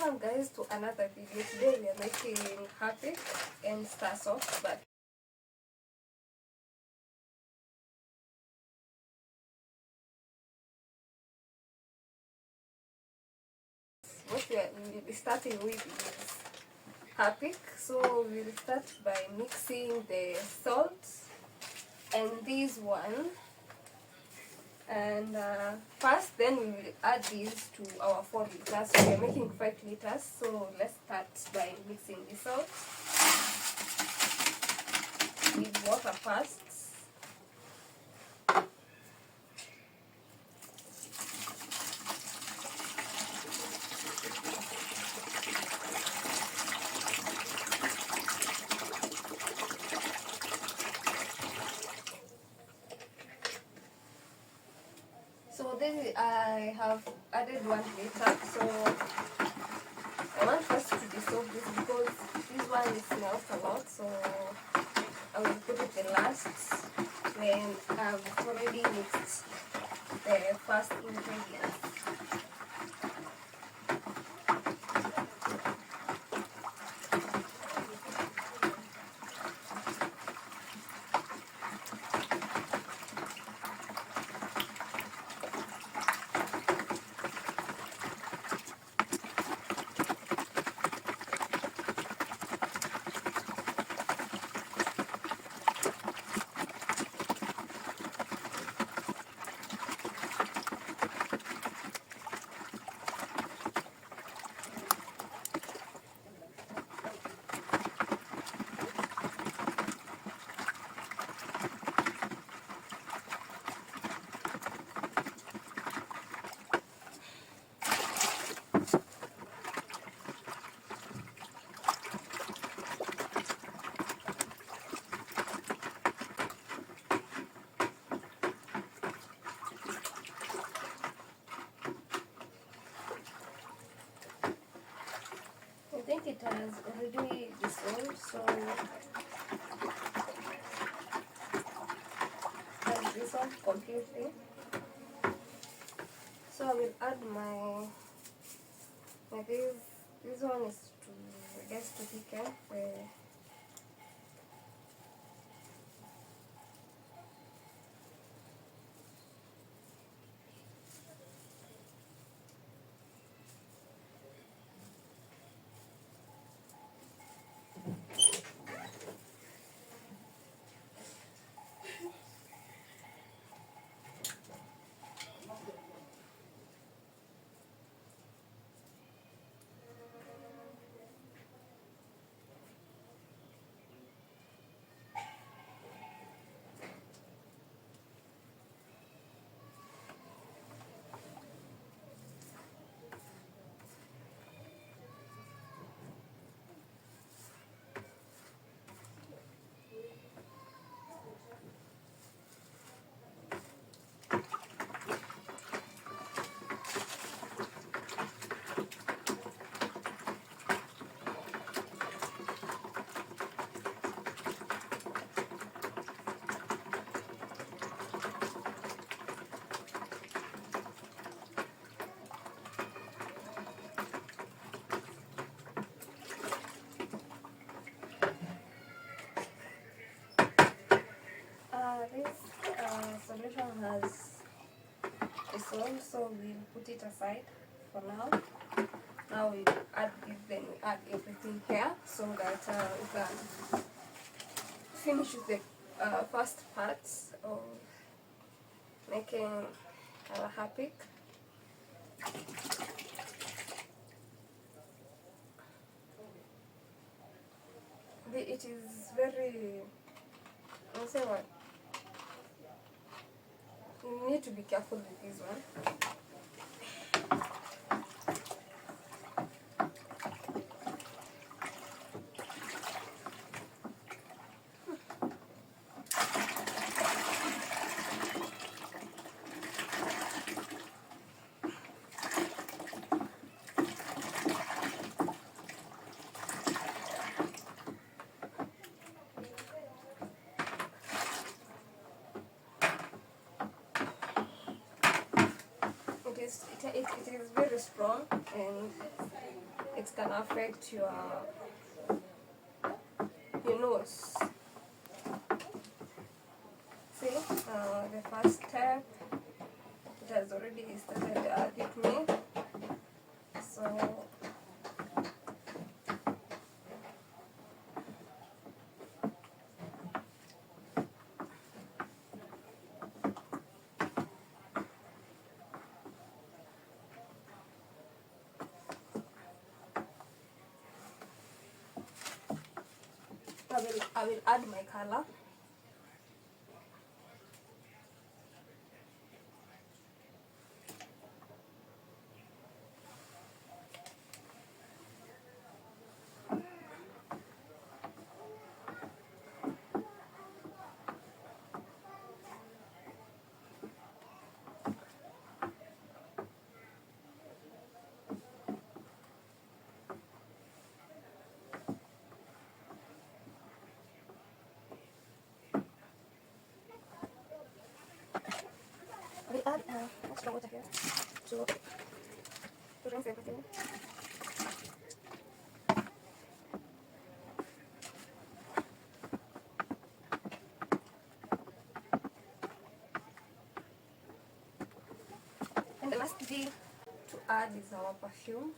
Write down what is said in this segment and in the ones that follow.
Welcome guys to another video. Today we are making harpic and star soft, but what we will be starting with is harpic. So we'll start by mixing the salt and this one, and first then we will add these to our 4 liters. So we are making 5 liters, so let's start by mixing the salt with water first. So this I have added 1 liter, so I want first to dissolve this because this one smells a lot, so I will put it the last when I've already mixed the first ingredients. I think it has already dissolved, so it has dissolved completely. So I will add this one is to, I guess, to thicken the this solution has dissolved, so we'll put it aside for now. Now we add this, then we add everything here so that we can finish with the first parts of making our harpic. It is very, I'll say what, you need to be careful with this one. It is very strong and it can affect your nose. See, the first step, it has already started with me. So I will add my color. I will add extra water here to rinse everything. And the last thing to add is our perfume.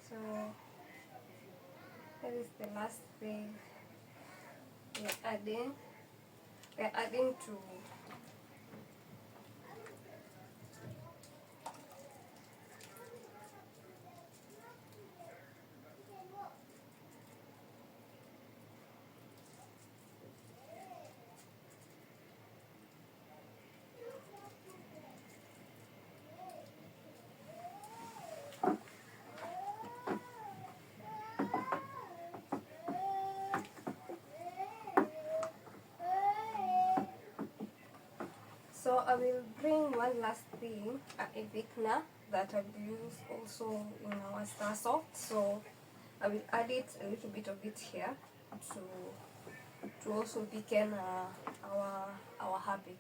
So that is the last thing we are adding. We are adding to so I will bring one last thing, a thickener that I will use also in our star soft. So I will add it, a little bit of it here to also thicken our harpic.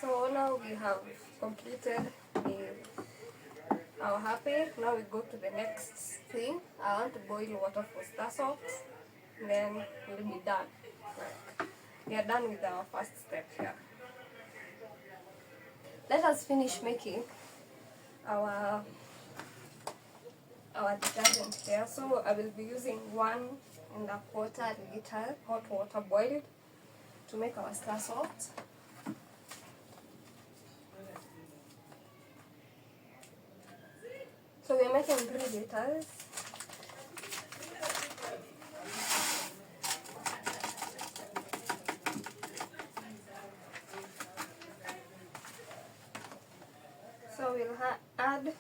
So now we have completed our harpic. Now we go to the next thing. I want to boil water for star soft, then we'll be done. We are done with our first step here. Let us finish making our detergent here. So I will be using 1.25 liter hot water boiled to make our star soft. So we are making 3 liters. So we'll add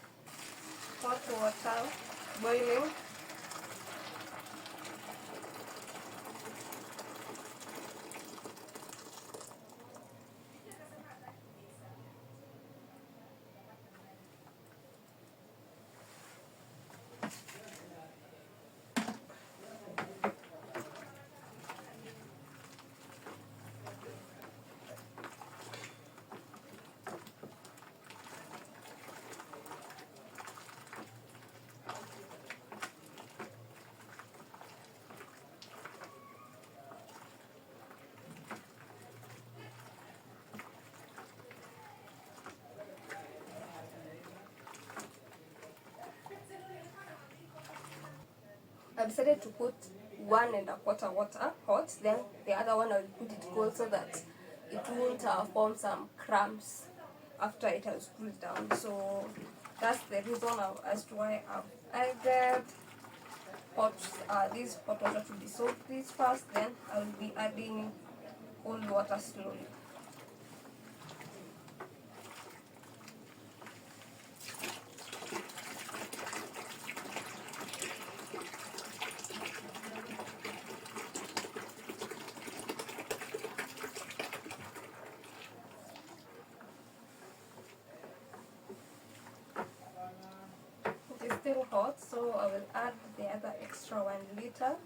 hot water boiling. I decided to put 1.25 water hot, then the other one I will put it cold so that it won't form some crumbs after it has cooled down. So that's the reason as to why I've added this hot water to dissolve this first, then I will be adding cold water slowly. still hot, so I will add the other extra 1 liter.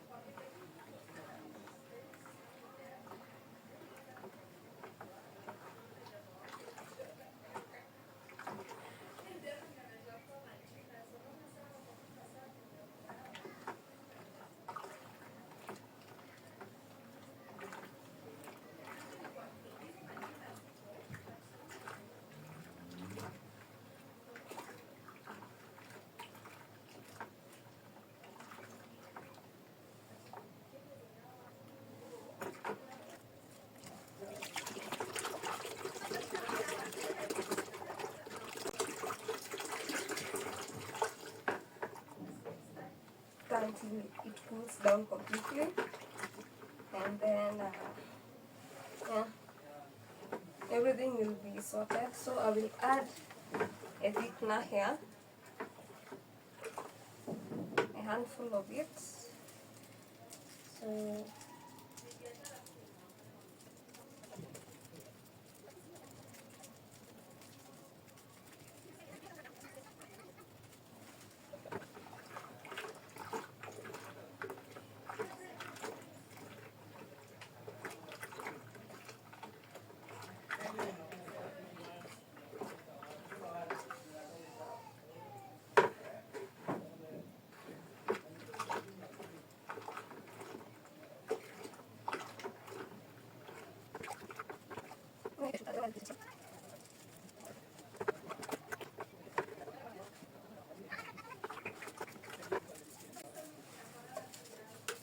Until it cools down completely, and then yeah, everything will be sorted. So I will add a thickener here, a handful of it. So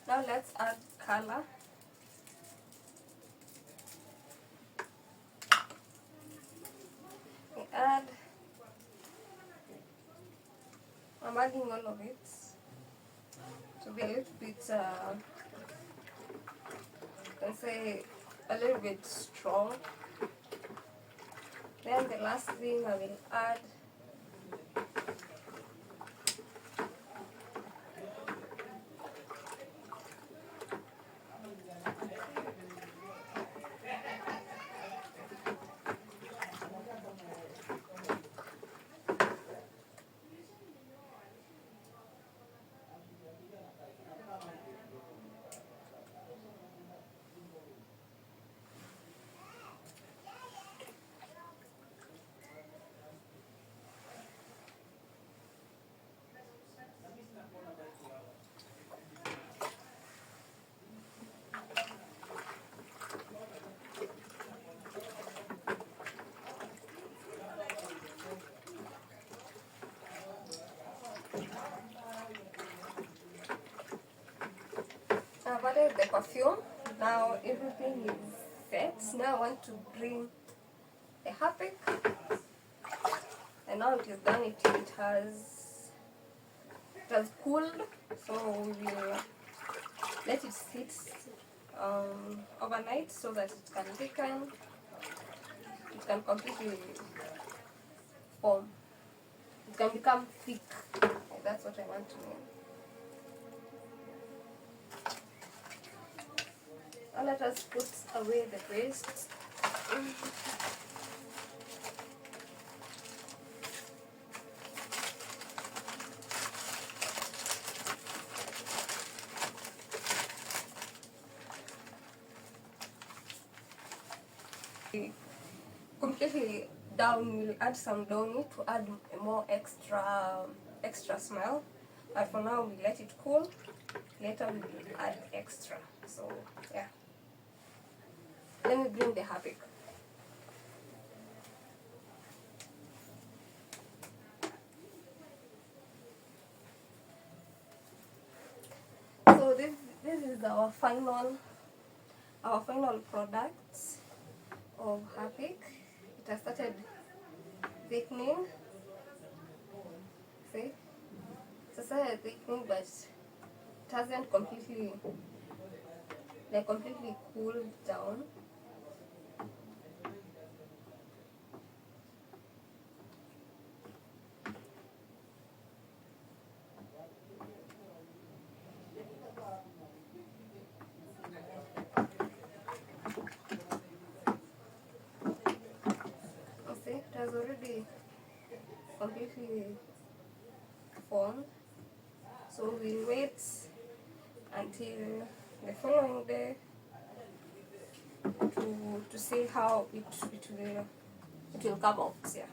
now let's add color. I'm adding all of it to be a little bit, let's say, a little bit strong. Then the last thing I will add I've added the perfume. Now everything is set. Now I want to bring the harpic, and now it is done. It has cooled, so we will let it sit overnight so that it can thicken. It can completely form. It can become thick. That's what I want to mean. Now let us put away the paste. Completely down, we'll add some Downey to add a more extra smell. But for now, we let it cool. Later, we will add extra. So yeah. Let me bring the harpic. So this is our final product of harpic. It has started thickening. See, it has started thickening, but it hasn't completely cooled down. You see, it has already completely formed. So we'll wait until the following day to see how it will come out. Yeah.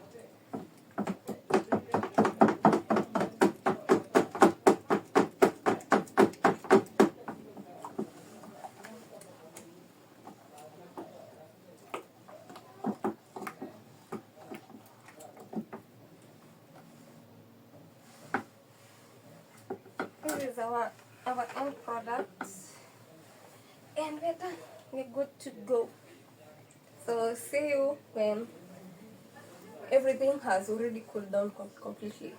This is our end product, and we're done. We're good to go. So see you when everything has already cooled down completely.